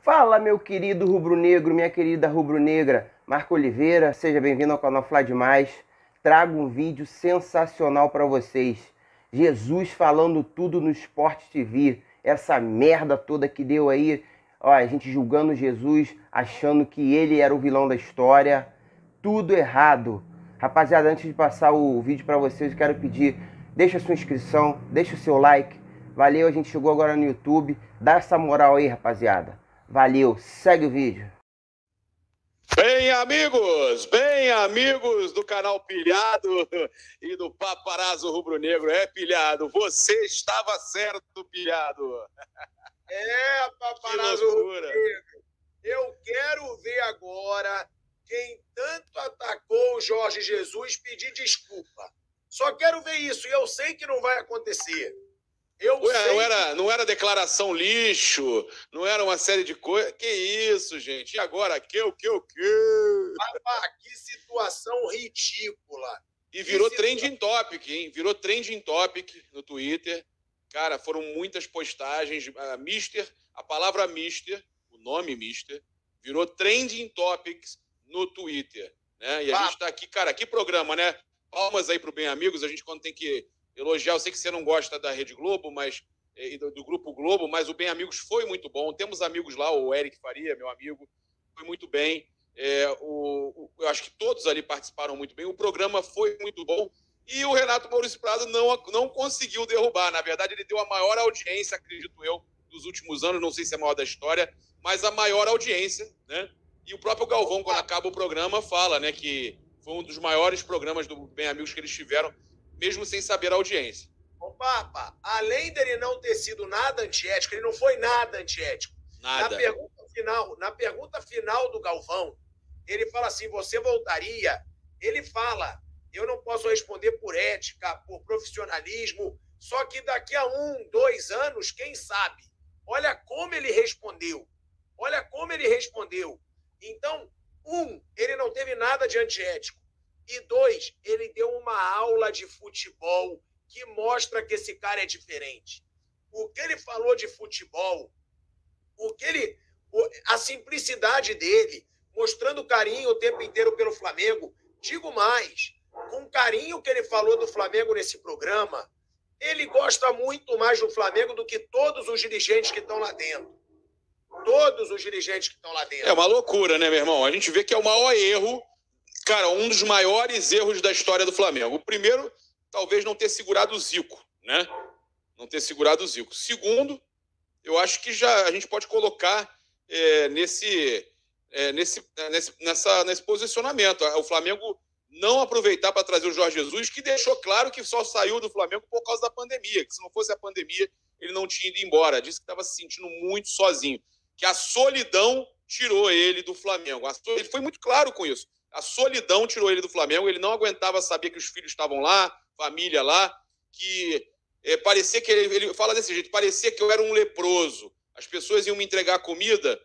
Fala, meu querido rubro-negro, minha querida rubro-negra, Marco Oliveira, seja bem-vindo ao canal Fla Demais. Trago um vídeo sensacional para vocês. Jesus falando tudo no Sport TV, essa merda toda que deu aí, ó, a gente julgando Jesus, achando que ele era o vilão da história, tudo errado. Rapaziada, antes de passar o vídeo para vocês, eu quero pedir, deixa a sua inscrição, deixa o seu like. Valeu, a gente chegou agora no YouTube, dá essa moral aí, rapaziada. Valeu, segue o vídeo. Bem amigos do canal Pilhado e do Paparazzo Rubro-Negro. É, Pilhado, você estava certo, Pilhado. É, Paparazzo Rubro-Negro. Eu quero ver agora quem tanto atacou o Jorge Jesus pedir desculpa. Só quero ver isso, e eu sei que não vai acontecer. Não era declaração lixo, não era uma série de coisas. Que isso, gente? E agora? Que? Papá, que situação ridícula. E virou trending topic, hein? Virou trending topic no Twitter. Cara, foram muitas postagens. A palavra Mister, o nome Mister, virou trending topics no Twitter. Né? E a gente tá aqui, cara, que programa, né? Palmas aí pro Bem Amigos, a gente quando tem que elogiar, eu sei que você não gosta da Rede Globo, mas do Grupo Globo, mas o Bem Amigos foi muito bom. Temos amigos lá, o Eric Faria, meu amigo, foi muito bem. Eu acho que todos ali participaram muito bem. O programa foi muito bom. E o Renato Maurício Prado não conseguiu derrubar. Na verdade, ele deu a maior audiência, acredito eu, dos últimos anos. Não sei se é a maior da história, mas a maior audiência, né? E o próprio Galvão, quando acaba o programa, fala, né, que foi um dos maiores programas do Bem Amigos que eles tiveram, mesmo sem saber a audiência. Ô, Papa, além dele não ter sido nada antiético, ele não foi nada antiético. Nada. Na pergunta final do Galvão, ele fala assim, você voltaria? Ele fala, eu não posso responder por ética, por profissionalismo, só que daqui a 1, 2 anos, quem sabe? Olha como ele respondeu. Olha como ele respondeu. Então, ele não teve nada de antiético. E 2, ele deu uma aula de futebol que mostra que esse cara é diferente. O que ele falou de futebol, a simplicidade dele, mostrando carinho o tempo inteiro pelo Flamengo. Digo mais, com o carinho que ele falou do Flamengo nesse programa, ele gosta muito mais do Flamengo do que todos os dirigentes que estão lá dentro. Todos os dirigentes que estão lá dentro. É uma loucura, né, meu irmão? A gente vê que é o maior erro. Cara, um dos maiores erros da história do Flamengo. O primeiro, talvez não ter segurado o Zico, né? Não ter segurado o Zico. Segundo, eu acho que já a gente pode colocar nesse posicionamento. O Flamengo não aproveitar para trazer o Jorge Jesus, que deixou claro que só saiu do Flamengo por causa da pandemia, que se não fosse a pandemia, ele não tinha ido embora. Disse que estava se sentindo muito sozinho, que a solidão tirou ele do Flamengo. Ele foi muito claro com isso. A solidão tirou ele do Flamengo, ele não aguentava saber que os filhos estavam lá, família lá, que parecia que ele fala desse jeito, parecia que eu era um leproso. As pessoas iam me entregar comida,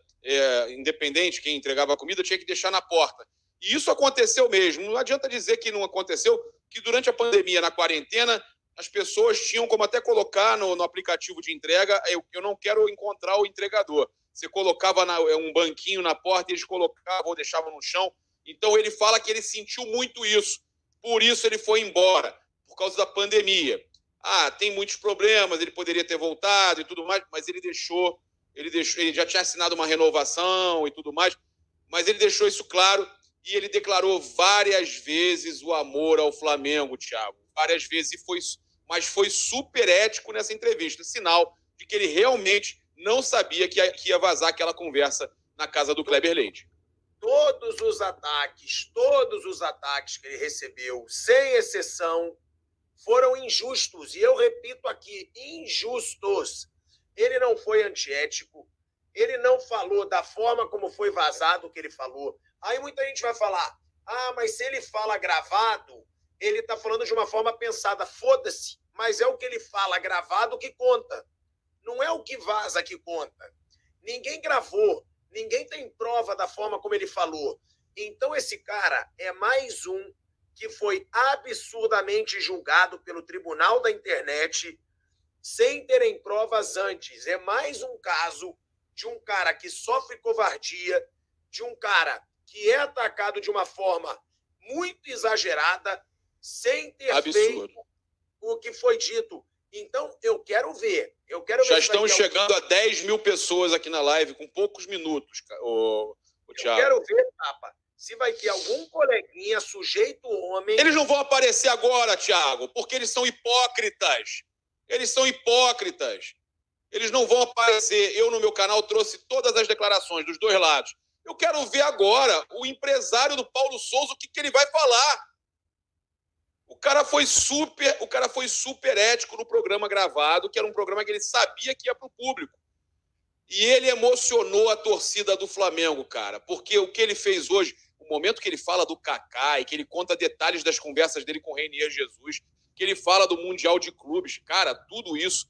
independente, quem entregava a comida tinha que deixar na porta. E isso aconteceu mesmo. Não adianta dizer que não aconteceu, que durante a pandemia, na quarentena, as pessoas tinham como até colocar no aplicativo de entrega, eu não quero encontrar o entregador. Você colocava um banquinho na porta e eles colocavam ou deixavam no chão. Então ele fala que ele sentiu muito isso. Por isso ele foi embora, por causa da pandemia. Tem muitos problemas, ele poderia ter voltado e tudo mais, mas ele já tinha assinado uma renovação e tudo mais, mas ele deixou isso claro e ele declarou várias vezes o amor ao Flamengo, Thiago. Várias vezes, mas foi super ético nessa entrevista, sinal de que ele realmente não sabia que ia vazar aquela conversa na casa do Kleber Leite. Todos os ataques que ele recebeu, sem exceção, foram injustos. E eu repito aqui, injustos. Ele não foi antiético, ele não falou da forma como foi vazado o que ele falou. Aí muita gente vai falar, mas se ele fala gravado, ele está falando de uma forma pensada. Foda-se, mas é o que ele fala gravado que conta. Não é o que vaza que conta. Ninguém gravou. Ninguém tem prova da forma como ele falou. Então esse cara é mais um que foi absurdamente julgado pelo Tribunal da Internet sem terem provas antes. É mais um caso de um cara que sofre covardia, de um cara que é atacado de uma forma muito exagerada, sem ter feito o que foi dito. Então, eu quero ver. Já estão chegando a 10 mil pessoas aqui na live, com poucos minutos, o Thiago. Eu quero ver, Papa, se vai ter algum coleguinha sujeito homem... Eles não vão aparecer agora, Thiago, porque eles são hipócritas. Eles são hipócritas. Eles não vão aparecer. Eu, no meu canal, trouxe todas as declarações dos dois lados. Eu quero ver agora o empresário do Paulo Souza, o que ele vai falar. O cara foi super ético no programa gravado, que era um programa que ele sabia que ia para o público. E ele emocionou a torcida do Flamengo, cara, porque o que ele fez hoje, o momento que ele fala do Kaká e que ele conta detalhes das conversas dele com o Reinier Jesus, que ele fala do Mundial de Clubes, cara, tudo isso,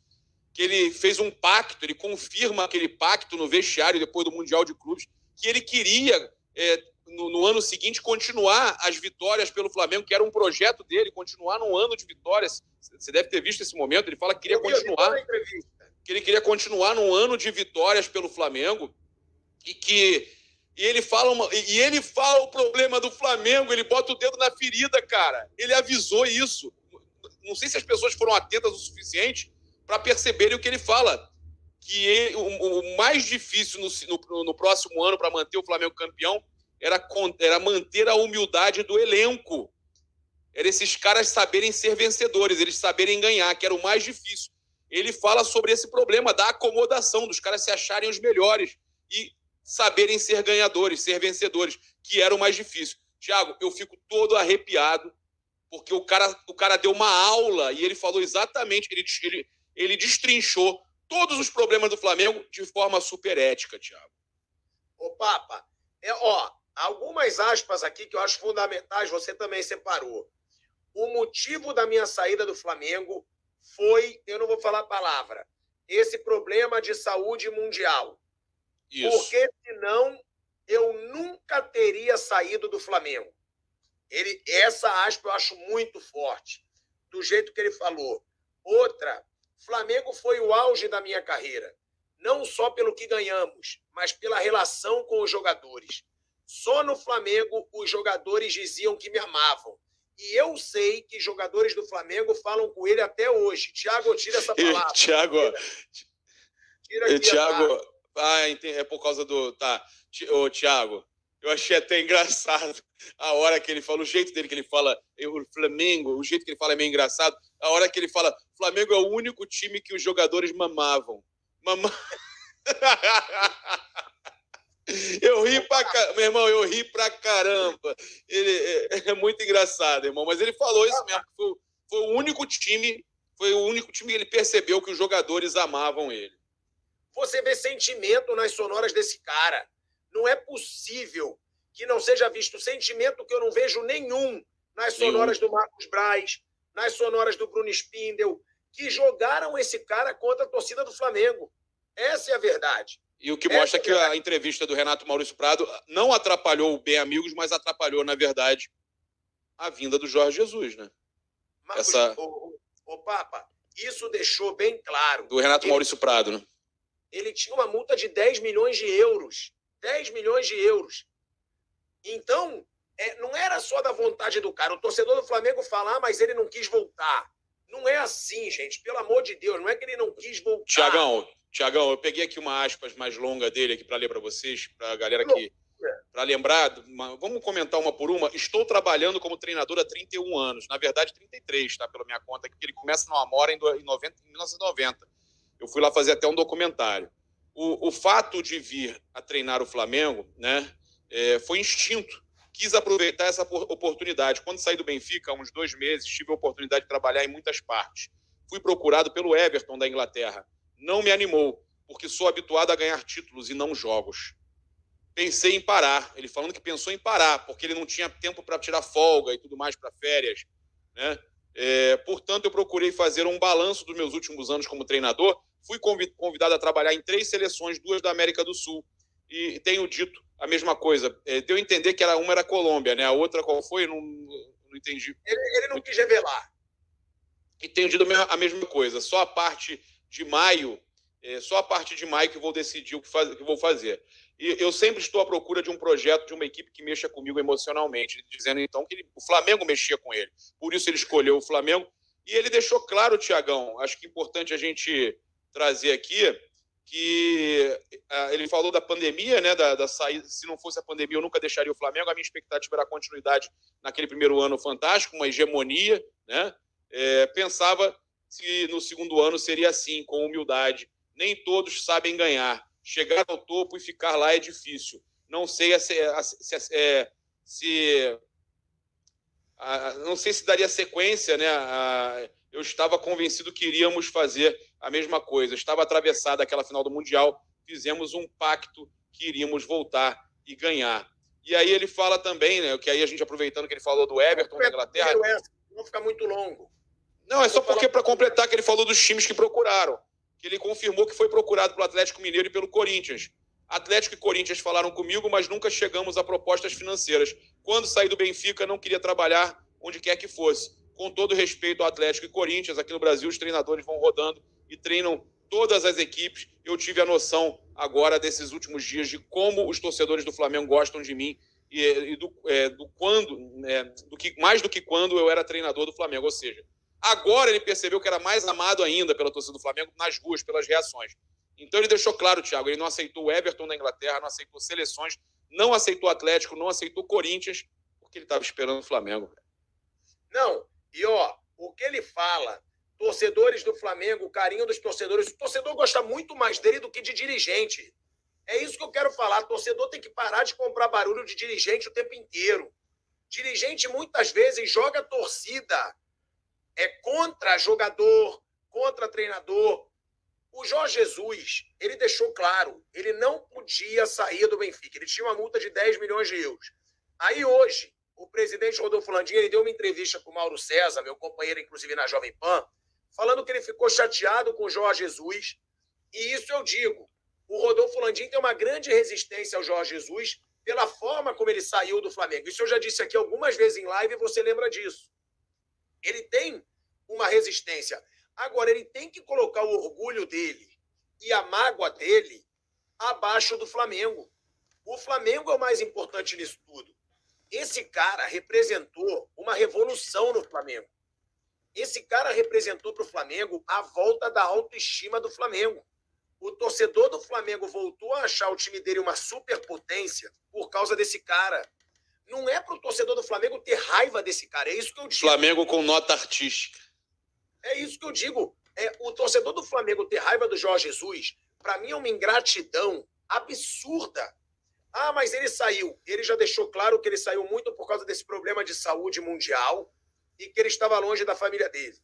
que ele fez um pacto, ele confirma aquele pacto no vestiário depois do Mundial de Clubes, que ele queria... no ano seguinte, continuar as vitórias pelo Flamengo, que era um projeto dele, continuar num ano de vitórias. Você deve ter visto esse momento. Ele fala que queria continuar. Que ele queria continuar num ano de vitórias pelo Flamengo. E ele fala o problema do Flamengo, ele bota o dedo na ferida, cara. Ele avisou isso. Não sei se as pessoas foram atentas o suficiente para perceberem o que ele fala. Que o mais difícil no próximo ano para manter o Flamengo campeão era manter a humildade do elenco. Era esses caras saberem ser vencedores, eles saberem ganhar, que era o mais difícil. Ele fala sobre esse problema da acomodação, dos caras se acharem os melhores e saberem ser ganhadores, ser vencedores, que era o mais difícil. Thiago, eu fico todo arrepiado, porque o cara deu uma aula e ele falou exatamente, ele destrinchou todos os problemas do Flamengo de forma super ética, Thiago. Ô, Papa, algumas aspas aqui que eu acho fundamentais, você também separou. O motivo da minha saída do Flamengo foi, eu não vou falar a palavra, esse problema de saúde mundial. Isso. Porque senão eu nunca teria saído do Flamengo. Essa aspa eu acho muito forte, do jeito que ele falou. Outra, Flamengo foi o auge da minha carreira, não só pelo que ganhamos, mas pela relação com os jogadores. Só no Flamengo os jogadores diziam que me amavam. E eu sei que jogadores do Flamengo falam com ele até hoje. Thiago, tira essa palavra. Thiago, é por causa do... Tá, ô, Thiago, eu achei até engraçado a hora que ele fala, o jeito dele que ele fala, o Flamengo, o jeito que ele fala é meio engraçado. A hora que ele fala, Flamengo é o único time que os jogadores mamavam. Eu ri meu irmão, eu ri pra caramba. É muito engraçado, irmão. Mas ele falou isso mesmo. Foi o único time que ele percebeu que os jogadores amavam ele. Você vê sentimento nas sonoras desse cara. Não é possível que não seja visto sentimento que eu não vejo nenhum nas sonoras do Marcos Braz, nas sonoras do Bruno Spindel, que jogaram esse cara contra a torcida do Flamengo. Essa é a verdade. E o que mostra que a entrevista do Renato Maurício Prado não atrapalhou o Bem Amigos, mas atrapalhou, na verdade, a vinda do Jorge Jesus, né? Marcos, Papa, isso deixou bem claro. Do Renato Maurício Prado, né? Ele tinha uma multa de 10 milhões de euros. 10 milhões de euros. Então, não era só da vontade do cara. O torcedor do Flamengo fala, mas ele não quis voltar. Não é assim, gente. Pelo amor de Deus, não é que ele não quis voltar. Tiagão, eu peguei aqui uma aspas mais longa dele aqui para ler para vocês, para a galera aqui, para lembrar. Vamos comentar uma por uma. Estou trabalhando como treinador há 31 anos. Na verdade, 33, tá? Pela minha conta, porque ele começa no Amora em 1990. Eu fui lá fazer até um documentário. O fato de vir a treinar o Flamengo, né, foi instinto. Quis aproveitar essa oportunidade. Quando saí do Benfica, há uns 2 meses, tive a oportunidade de trabalhar em muitas partes. Fui procurado pelo Everton da Inglaterra. Não me animou, porque sou habituado a ganhar títulos e não jogos. Pensei em parar. Ele falando que pensou em parar, porque ele não tinha tempo para tirar folga e tudo mais para férias, né? Portanto, eu procurei fazer um balanço dos meus últimos anos como treinador. Fui convidado a trabalhar em 3 seleções, 2 da América do Sul. E tenho dito a mesma coisa. Deu a entender que uma era a Colômbia, né? A outra qual foi? Eu não entendi. Ele não quis revelar. E tenho dito a mesma coisa. Só a parte de maio Só a partir de maio que eu vou decidir o que vou fazer. E eu sempre estou à procura de um projeto, de uma equipe que mexa comigo emocionalmente, dizendo então que o Flamengo mexia com ele. Por isso ele escolheu o Flamengo. E ele deixou claro, Tiagão, acho que é importante a gente trazer aqui, que ele falou da pandemia, né, da saída. Se não fosse a pandemia, eu nunca deixaria o Flamengo. A minha expectativa era a continuidade naquele primeiro ano fantástico, uma hegemonia, né? Pensava que no segundo ano seria assim, com humildade. Nem todos sabem ganhar. Chegar ao topo e ficar lá é difícil. Não sei não sei se daria sequência, né? Eu estava convencido que iríamos fazer a mesma coisa. Estava atravessada aquela final do Mundial, fizemos um pacto que iríamos voltar e ganhar. E aí ele fala também, né? Que aí a gente, aproveitando que ele falou do Everton da Inglaterra. Não ficar muito longo. Não, é só porque, para completar, que ele falou dos times que procuraram. Que ele confirmou que foi procurado pelo Atlético Mineiro e pelo Corinthians. Atlético e Corinthians falaram comigo, mas nunca chegamos a propostas financeiras. Quando saí do Benfica, não queria trabalhar onde quer que fosse. Com todo respeito ao Atlético e Corinthians, aqui no Brasil os treinadores vão rodando e treinam todas as equipes. Eu tive a noção agora, desses últimos dias, de como os torcedores do Flamengo gostam de mim mais do que quando eu era treinador do Flamengo. Ou seja, agora ele percebeu que era mais amado ainda pela torcida do Flamengo nas ruas, pelas reações. Então ele deixou claro, Thiago, ele não aceitou o Everton da Inglaterra, não aceitou seleções, não aceitou o Atlético, não aceitou o Corinthians, porque ele estava esperando o Flamengo. Não, e o que ele fala, torcedores do Flamengo, o carinho dos torcedores, o torcedor gosta muito mais dele do que de dirigente. É isso que eu quero falar, o torcedor tem que parar de comprar barulho de dirigente o tempo inteiro. Dirigente muitas vezes joga torcida, contra jogador, contra treinador. O Jorge Jesus, ele deixou claro, ele não podia sair do Benfica. Ele tinha uma multa de 10 milhões de euros. Aí hoje, o presidente Rodolfo Landim, ele deu uma entrevista com o Mauro César, meu companheiro, inclusive, na Jovem Pan, falando que ele ficou chateado com o Jorge Jesus. E isso eu digo, o Rodolfo Landim tem uma grande resistência ao Jorge Jesus pela forma como ele saiu do Flamengo. Isso eu já disse aqui algumas vezes em live e você lembra disso. Ele tem uma resistência. Agora, ele tem que colocar o orgulho dele e a mágoa dele abaixo do Flamengo. O Flamengo é o mais importante nisso tudo. Esse cara representou uma revolução no Flamengo. Esse cara representou para o Flamengo a volta da autoestima do Flamengo. O torcedor do Flamengo voltou a achar o time dele uma superpotência por causa desse cara. Não é para o torcedor do Flamengo ter raiva desse cara, é isso que eu digo. Flamengo com nota artística. É isso que eu digo. O torcedor do Flamengo ter raiva do Jorge Jesus, para mim é uma ingratidão absurda. Ah, mas ele saiu. Ele já deixou claro que ele saiu muito por causa desse problema de saúde mundial e que ele estava longe da família dele.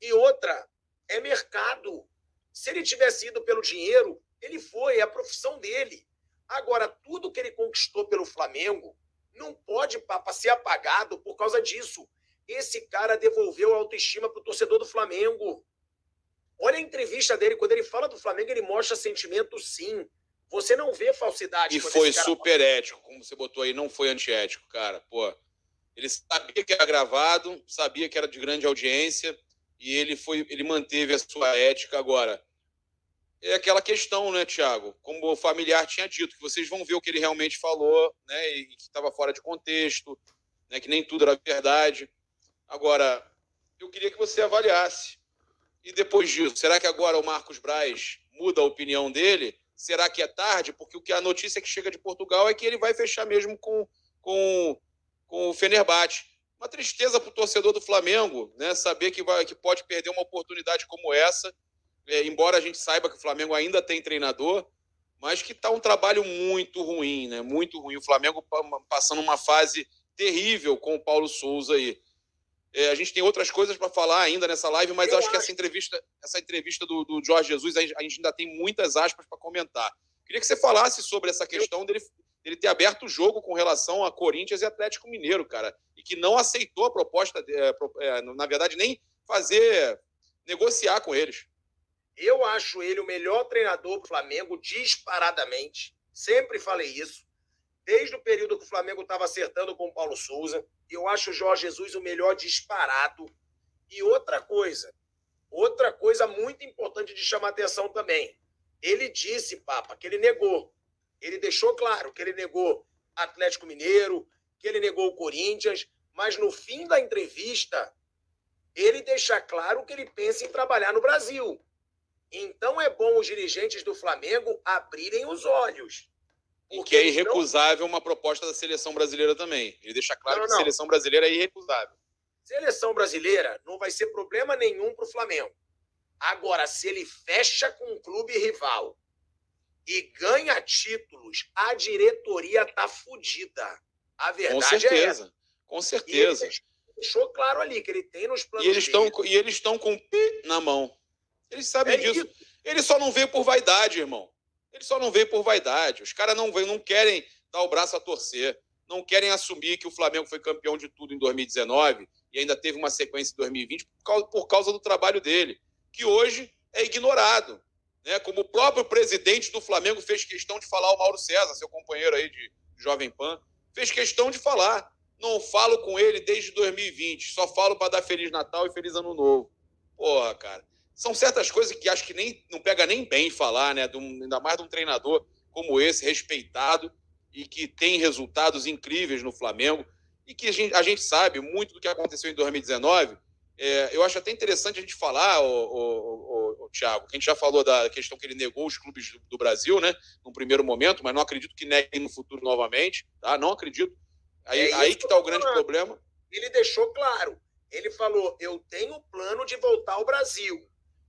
E outra, é mercado. Se ele tivesse ido pelo dinheiro, ele foi, é a profissão dele. Agora, tudo que ele conquistou pelo Flamengo não pode ser apagado por causa disso. Esse cara devolveu a autoestima para o torcedor do Flamengo. Olha a entrevista dele, quando ele fala do Flamengo, ele mostra sentimento, sim. Você não vê falsidade. E foi super ético, como você botou aí, não foi antiético, cara. Pô, ele sabia que era gravado, sabia que era de grande audiência, e ele manteve a sua ética. Agora, é aquela questão, né, Thiago? Como o familiar tinha dito, que vocês vão ver o que ele realmente falou, né, e que estava fora de contexto, né, que nem tudo era verdade. Agora, eu queria que você avaliasse. E depois disso, será que agora o Marcos Braz muda a opinião dele? Será que é tarde? Porque a notícia que chega de Portugal é que ele vai fechar mesmo com o Fenerbahçe. Uma tristeza para o torcedor do Flamengo, né? Saber que pode perder uma oportunidade como essa, embora a gente saiba que o Flamengo ainda tem treinador, mas que está um trabalho muito ruim, né? Muito ruim. O Flamengo passando uma fase terrível com o Paulo Souza aí. A gente tem outras coisas para falar ainda nessa live, mas eu acho que essa entrevista do Jorge Jesus, a gente ainda tem muitas aspas para comentar. Queria que você falasse sobre essa questão dele ter aberto o jogo com relação a Corinthians e Atlético Mineiro, cara, e que não aceitou a proposta, na verdade, nem negociar com eles. Eu acho ele o melhor treinador do Flamengo, disparadamente. Sempre falei isso. Desde o período que o Flamengo estava acertando com o Paulo Souza, eu acho o Jorge Jesus o melhor disparado. E outra coisa, Outra coisa muito importante de chamar atenção também. Ele disse, Papa, que ele negou. Ele deixou claro que ele negou Atlético Mineiro, que ele negou o Corinthians, mas no fim da entrevista, ele deixa claro que ele pensa em trabalhar no Brasil. Então é bom os dirigentes do Flamengo abrirem os olhos. E que é irrecusável uma proposta da seleção brasileira também. Ele deixa claro que a seleção brasileira é irrecusável. Seleção brasileira não vai ser problema nenhum para o Flamengo. Agora, se ele fecha com um clube rival e ganha títulos, a diretoria tá fodida. A verdade é essa. Com certeza. Ele deixou claro ali que ele tem nos planos e eles estão com o pi na mão. Eles sabem disso. Ele só não veio por vaidade, irmão. Ele só não veio por vaidade. Os caras não querem dar o braço a torcer. Não querem assumir que o Flamengo foi campeão de tudo em 2019 e ainda teve uma sequência em 2020 por causa do trabalho dele, que hoje é ignorado. Né? Como o próprio presidente do Flamengo fez questão de falar, o Mauro César, seu companheiro aí de Jovem Pan, fez questão de falar. Não falo com ele desde 2020, só falo para dar Feliz Natal e Feliz Ano Novo. Porra, cara. São certas coisas que acho que não pega nem bem falar, né? Ainda mais de um treinador como esse, respeitado, e que tem resultados incríveis no Flamengo, e que a gente sabe muito do que aconteceu em 2019. Eu acho até interessante a gente falar, Thiago, que a gente já falou da questão que ele negou os clubes do Brasil, né? Num primeiro momento, mas não acredito que negue no futuro novamente, tá? Não acredito. Aí que está o grande problema. Ele deixou claro. Ele falou, eu tenho plano de voltar ao Brasil.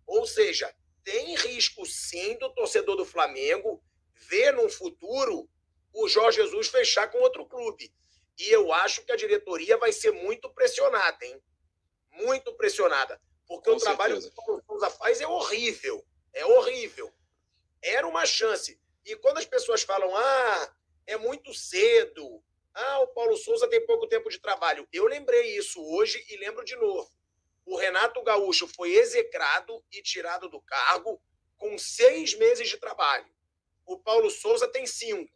Ou seja, tem risco sim do torcedor do Flamengo ver no futuro o Jorge Jesus fechar com outro clube. E eu acho que a diretoria vai ser muito pressionada, hein? Muito pressionada. Porque o trabalho que o Paulo Souza faz é horrível. É horrível. Era uma chance. E quando as pessoas falam, é muito cedo, o Paulo Souza tem pouco tempo de trabalho. Eu lembrei isso hoje e lembro de novo. O Renato Gaúcho foi execrado e tirado do cargo com 6 meses de trabalho. O Paulo Souza tem 5.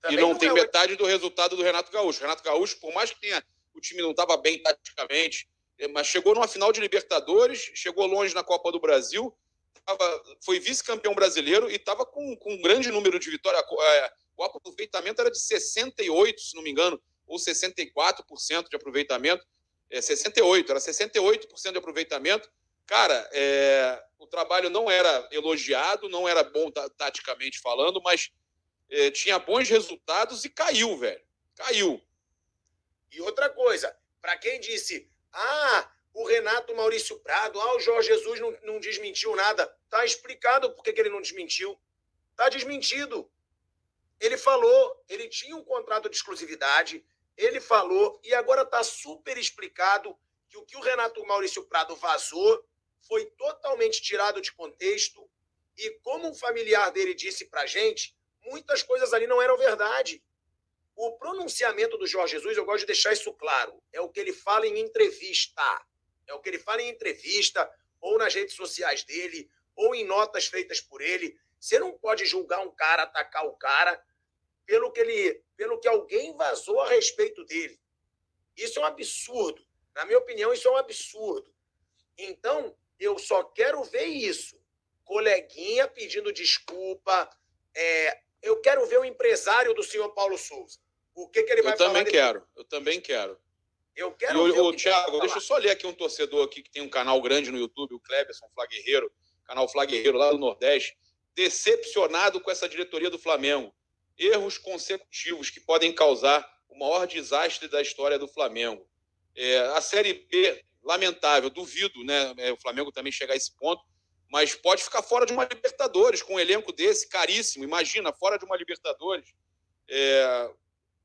Também e não tem metade do resultado do Renato Gaúcho. O Renato Gaúcho, por mais que o time não estava bem taticamente, mas chegou numa final de Libertadores, chegou longe na Copa do Brasil, foi vice-campeão brasileiro e estava com um grande número de vitórias. O aproveitamento era de 68%, se não me engano, ou 64% de aproveitamento. 68%, era 68% de aproveitamento. Cara, o trabalho não era elogiado, não era bom taticamente falando, mas tinha bons resultados e caiu, velho. Caiu. E outra coisa, para quem disse, o Renato Maurício Prado, o Jorge Jesus não desmentiu nada, tá explicado por que ele não desmentiu. Tá desmentido. Ele falou, ele tinha um contrato de exclusividade, ele falou, e agora está super explicado que o que o Renato Maurício Prado vazou foi totalmente tirado de contexto, e como um familiar dele disse pra gente, muitas coisas ali não eram verdade. O pronunciamento do Jorge Jesus, eu gosto de deixar isso claro, é o que ele fala em entrevista. É o que ele fala em entrevista, ou nas redes sociais dele, ou em notas feitas por ele. Você não pode julgar um cara, atacar o cara, pelo que alguém vazou a respeito dele. Isso é um absurdo. Na minha opinião, isso é um absurdo. Então, eu só quero ver isso. Coleguinha pedindo desculpa. Eu quero ver o empresário do senhor Paulo Souza. O que ele vai falar? Eu também quero. Eu quero ver Thiago, deixa eu só ler aqui um torcedor aqui que tem um canal grande no YouTube, o Cleberson Flaguerreiro, canal Flaguerreiro lá do Nordeste, decepcionado com essa diretoria do Flamengo. Erros consecutivos que podem causar o maior desastre da história do Flamengo. A Série B, lamentável, duvido, né? O Flamengo também chegar a esse ponto, mas pode ficar fora de uma Libertadores com um elenco desse, caríssimo. Imagina, fora de uma Libertadores.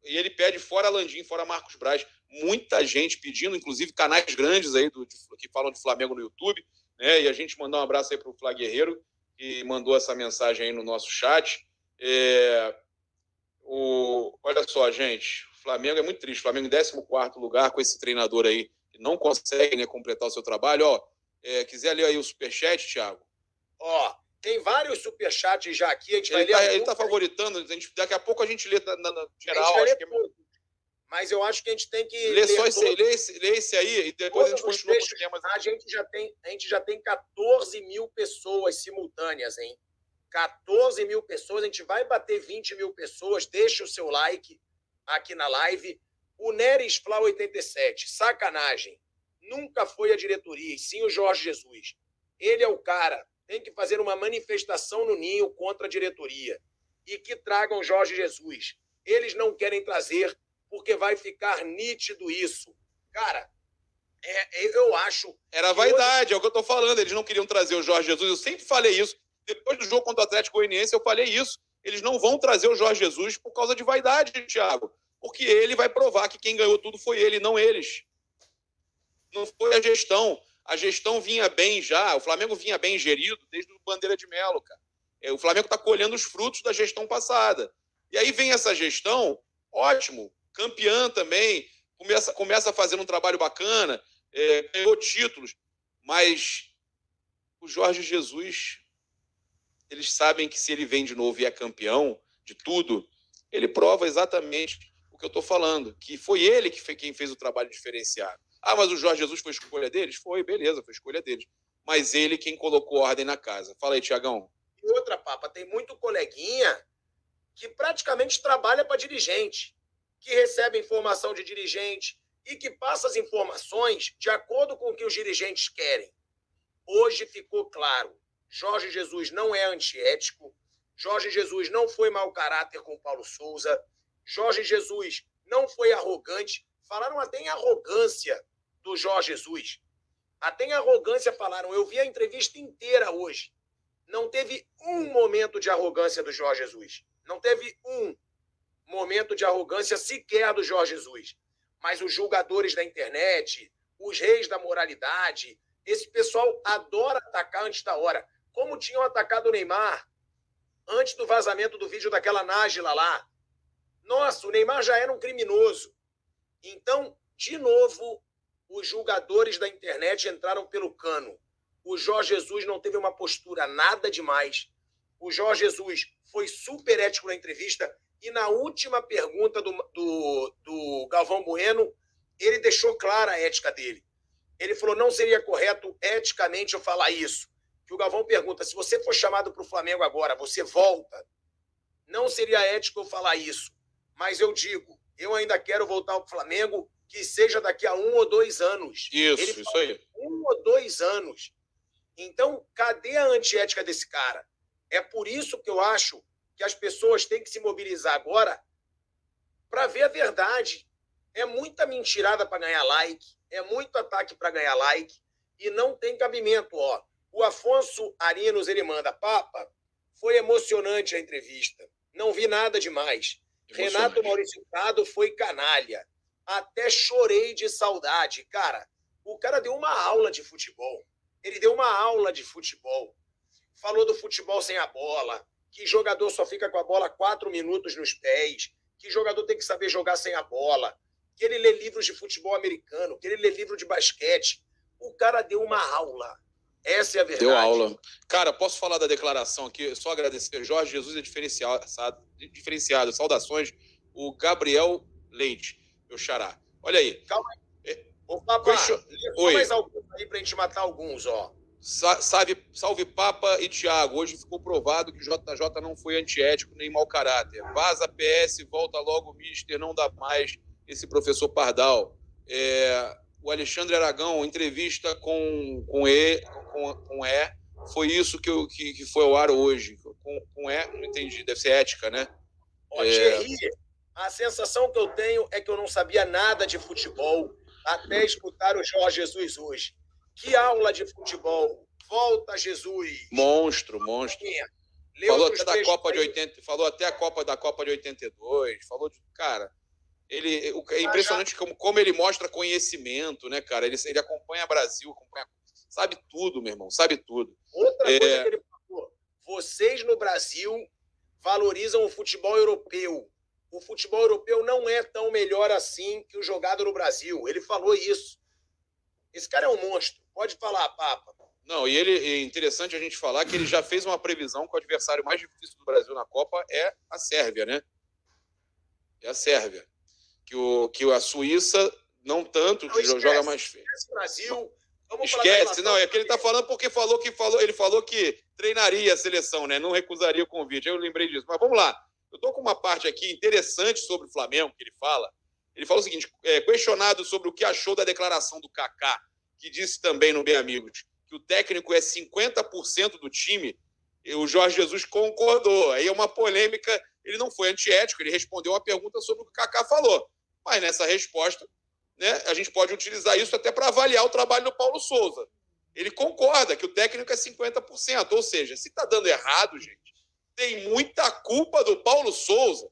E ele pede fora Landim, fora Marcos Braz. Muita gente pedindo, inclusive canais grandes aí que falam de Flamengo no YouTube, né? E a gente mandou um abraço aí para o Flaguerreiro, que mandou essa mensagem aí no nosso chat. Olha só, gente, o Flamengo é muito triste. O Flamengo em 14º lugar com esse treinador aí, que não consegue, né, completar o seu trabalho. Quiser ler aí o superchat, Thiago? Tem vários superchats já aqui. A gente vai ler. Ele está favoritando. Daqui a pouco a gente lê na geral. Mas eu acho que a gente tem que lê esse aí e depois a gente continua com os temas. A gente já tem 14 mil pessoas simultâneas, hein? 14 mil pessoas, a gente vai bater 20 mil pessoas. Deixa o seu like aqui na live. O Neres Fla 87, sacanagem. Nunca foi a diretoria, e sim o Jorge Jesus. Ele é o cara. Tem que fazer uma manifestação no Ninho contra a diretoria. E que tragam Jorge Jesus. Eles não querem trazer, porque vai ficar nítido isso. Cara, eu acho... Era vaidade, é o que eu tô falando. Eles não queriam trazer o Jorge Jesus. Eu sempre falei isso. Depois do jogo contra o Atlético Goianiense, eu falei isso. Eles não vão trazer o Jorge Jesus por causa de vaidade, Thiago. Porque ele vai provar que quem ganhou tudo foi ele, não eles. Não foi a gestão. A gestão vinha bem já. O Flamengo vinha bem gerido desde o Bandeira de Melo, cara. O Flamengo está colhendo os frutos da gestão passada. E aí vem essa gestão, ótimo, campeã também, começa fazendo um trabalho bacana, ganhou títulos, mas o Jorge Jesus, eles sabem que se ele vem de novo e é campeão de tudo, ele prova exatamente o que eu estou falando, que foi ele quem fez o trabalho diferenciado. Ah, mas o Jorge Jesus foi escolha deles? Foi, beleza, foi escolha deles. Mas ele quem colocou ordem na casa. Fala aí, Tiagão. E outra, Papa, tem muito coleguinha que praticamente trabalha para dirigente, que recebe informação de dirigente e que passa as informações de acordo com o que os dirigentes querem. Hoje ficou claro, Jorge Jesus não é antiético, Jorge Jesus não foi mau caráter com o Paulo Souza, Jorge Jesus não foi arrogante, falaram até em arrogância do Jorge Jesus. Até em arrogância falaram, eu vi a entrevista inteira hoje. Não teve um momento de arrogância do Jorge Jesus. Não teve um momento de arrogância sequer do Jorge Jesus. Mas os julgadores da internet, os reis da moralidade, esse pessoal adora atacar antes da hora. Como tinham atacado o Neymar antes do vazamento do vídeo daquela Nájila lá. Nossa, o Neymar já era um criminoso. Então, de novo, os julgadores da internet entraram pelo cano. O Jorge Jesus não teve uma postura nada demais. O Jorge Jesus foi super ético na entrevista e na última pergunta do Galvão Bueno, ele deixou clara a ética dele. Ele falou, não seria correto eticamente eu falar isso. Que o Galvão pergunta, se você for chamado para o Flamengo agora, você volta? Não seria ético eu falar isso. Mas eu digo, eu ainda quero voltar ao Flamengo, que seja daqui a 1 ou 2 anos. Isso aí. 1 ou 2 anos. Então, cadê a antiética desse cara? É por isso que eu acho que as pessoas têm que se mobilizar agora para ver a verdade. É muita mentirada para ganhar like, é muito ataque para ganhar like, e não tem cabimento. Ó. O Afonso Arinos, ele manda, Papa, foi emocionante a entrevista. Não vi nada demais. Renato Maurício Prado foi canalha. Até chorei de saudade. Cara, o cara deu uma aula de futebol. Ele deu uma aula de futebol. Falou do futebol sem a bola, que jogador só fica com a bola 4 minutos nos pés, que jogador tem que saber jogar sem a bola, que ele lê livros de futebol americano, que ele lê livro de basquete. O cara deu uma aula. Essa é a verdade. Deu aula. Cara, posso falar da declaração aqui? Só agradecer. Jorge Jesus é diferenciado. Saudações. O Gabriel Leite, meu xará. Olha aí. Calma aí. Ô, Papa, levou mais alguns aí pra gente matar alguns, ó. Salve Papa e Thiago. Hoje ficou provado que o JJ não foi antiético nem mau caráter. Vaza PS, volta logo, mister, não dá mais esse professor Pardal. O Alexandre Aragão, entrevista com foi isso que foi ao ar hoje. Com não entendi, deve ser ética, né? Thierry, a sensação que eu tenho é que eu não sabia nada de futebol até escutar o Jorge Jesus hoje. Que aula de futebol! Volta, Jesus! Monstro. Falou até da Copa de 80, falou até a Copa da Copa de 82, falou de... Cara, é impressionante como ele mostra conhecimento, né, cara? Ele acompanha Brasil, sabe tudo, meu irmão, sabe tudo. Outra coisa que ele falou, vocês no Brasil valorizam o futebol europeu. O futebol europeu não é tão melhor assim que o jogado no Brasil. Ele falou isso. Esse cara é um monstro. Pode falar, Papa. Não, e é interessante a gente falar que ele já fez uma previsão que o adversário mais difícil do Brasil na Copa é a Sérvia, né? É a Sérvia. que a Suíça não tanto, que joga mais feio. Brasil. Esquece, não, é que ele está falando porque ele falou que treinaria a seleção, né? Não recusaria o convite. Eu lembrei disso. Mas vamos lá. Eu estou com uma parte aqui interessante sobre o Flamengo, que ele fala. Ele fala o seguinte, questionado sobre o que achou da declaração do Kaká, que disse também no Bem Amigos, que o técnico é 50% do time, e o Jorge Jesus concordou. Aí é uma polêmica, ele não foi antiético, ele respondeu uma pergunta sobre o que o Kaká falou. Mas nessa resposta, né, a gente pode utilizar isso até para avaliar o trabalho do Paulo Souza. Ele concorda que o técnico é 50%. Ou seja, se está dando errado, gente, tem muita culpa do Paulo Souza.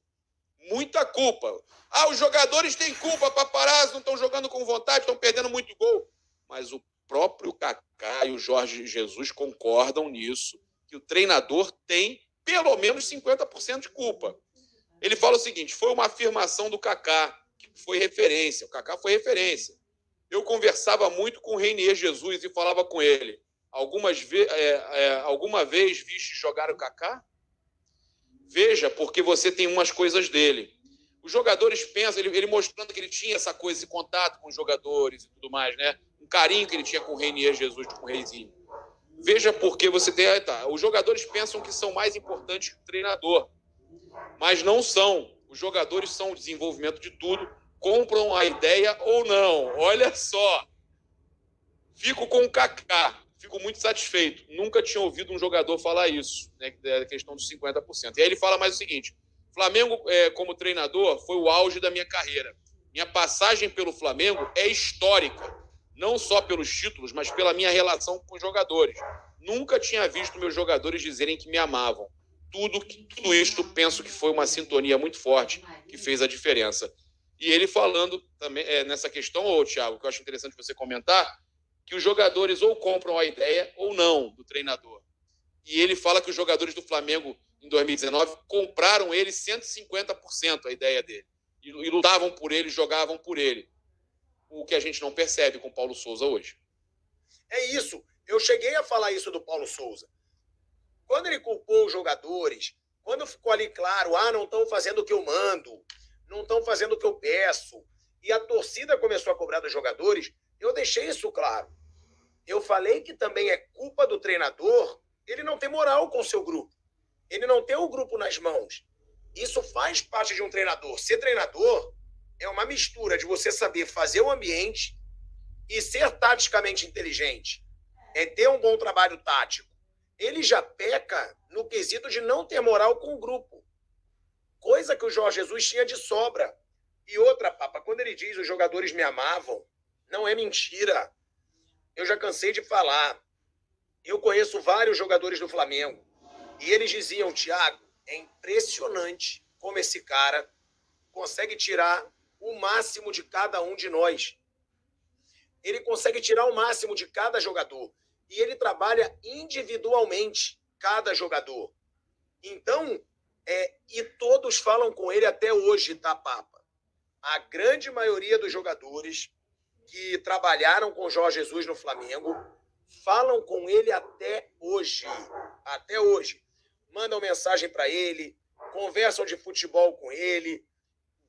Muita culpa. Os jogadores têm culpa, paparazzi, não estão jogando com vontade, estão perdendo muito gol. Mas o próprio Kaká e o Jorge Jesus concordam nisso, que o treinador tem pelo menos 50% de culpa. Ele fala o seguinte, foi uma afirmação do Kaká, que foi referência. O Kaká foi referência. Eu conversava muito com o Reinier Jesus e falava com ele. Alguma vez viste jogar o Kaká? Veja, porque você tem umas coisas dele. Os jogadores pensam, ele mostrando que ele tinha essa coisa, esse contato com os jogadores e tudo mais, né? Um carinho que ele tinha com o Reinier Jesus, com o Reizinho. Veja porque você tem... Os jogadores pensam que são mais importantes que o treinador, mas não são. Os jogadores são o desenvolvimento de tudo, compram a ideia ou não. Olha só. Fico com o Kaká. Fico muito satisfeito. Nunca tinha ouvido um jogador falar isso, né, da questão dos 50%. E aí ele fala mais o seguinte, Flamengo, como treinador, foi o auge da minha carreira. Minha passagem pelo Flamengo é histórica, não só pelos títulos, mas pela minha relação com os jogadores. Nunca tinha visto meus jogadores dizerem que me amavam. Tudo isso, penso que foi uma sintonia muito forte que fez a diferença. E ele falando também nessa questão, Thiago, que eu acho interessante você comentar, que os jogadores ou compram a ideia ou não do treinador. E ele fala que os jogadores do Flamengo, em 2019, compraram ele 150% a ideia dele. E lutavam por ele, jogavam por ele. O que a gente não percebe com o Paulo Souza hoje. É isso. Eu cheguei a falar isso do Paulo Souza. Quando ele culpou os jogadores, quando ficou ali claro, não estão fazendo o que eu mando, não estão fazendo o que eu peço, e a torcida começou a cobrar dos jogadores, eu deixei isso claro. Eu falei que também é culpa do treinador ele não ter moral com o seu grupo. Ele não ter o grupo nas mãos. Isso faz parte de um treinador. Ser treinador é uma mistura de você saber fazer o ambiente e ser taticamente inteligente. É ter um bom trabalho tático. Ele já peca no quesito de não ter moral com o grupo. Coisa que o Jorge Jesus tinha de sobra. E outra, Papa, quando ele diz os jogadores me amavam, não é mentira. Eu já cansei de falar. Eu conheço vários jogadores do Flamengo. E eles diziam, Thiago, é impressionante como esse cara consegue tirar o máximo de cada um de nós. Ele consegue tirar o máximo de cada jogador. E ele trabalha individualmente cada jogador. Então, e todos falam com ele até hoje, tá, Papa? A grande maioria dos jogadores que trabalharam com o Jorge Jesus no Flamengo falam com ele até hoje. Até hoje. Mandam mensagem para ele, conversam de futebol com ele,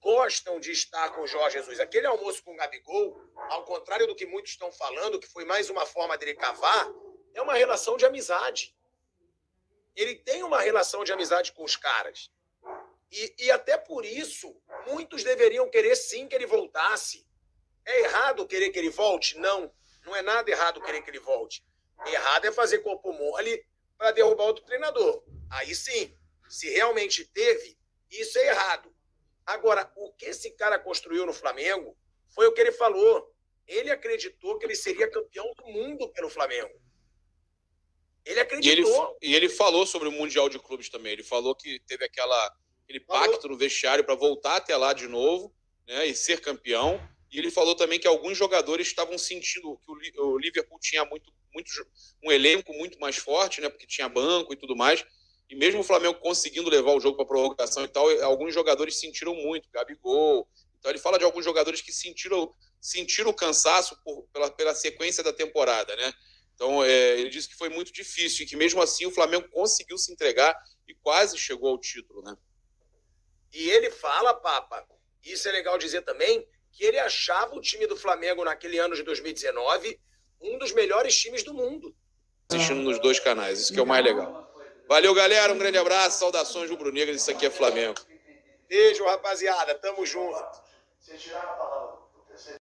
gostam de estar com o Jorge Jesus. Aquele almoço com o Gabigol, ao contrário do que muitos estão falando, que foi mais uma forma dele cavar, é uma relação de amizade. Ele tem uma relação de amizade com os caras. E até por isso, muitos deveriam querer sim que ele voltasse. É errado querer que ele volte? Não, não é nada errado querer que ele volte. Errado é fazer corpo mole para derrubar outro treinador. Aí sim, se realmente teve, isso é errado. Agora, o que esse cara construiu no Flamengo foi o que ele falou. Ele acreditou que ele seria campeão do mundo pelo Flamengo. Ele acreditou. E ele falou sobre o Mundial de Clubes também. Ele falou que teve aquele pacto no vestiário para voltar até lá de novo, né, e ser campeão. E ele falou também que alguns jogadores estavam sentindo que o Liverpool tinha um elenco muito mais forte, né, porque tinha banco e tudo mais. E mesmo o Flamengo conseguindo levar o jogo para prorrogação e tal, alguns jogadores sentiram muito, Gabigol. Então ele fala de alguns jogadores que sentiram o cansaço pela sequência da temporada, né? Então ele disse que foi muito difícil e que mesmo assim o Flamengo conseguiu se entregar e quase chegou ao título, né? E ele fala, Papa, Isso é legal dizer também, que ele achava o time do Flamengo naquele ano de 2019 um dos melhores times do mundo. Assistindo nos 2 canais, isso que é o mais legal. Valeu, galera, um grande abraço, saudações rubro-negras, isso aqui é Flamengo. Beijo, rapaziada, tamo junto.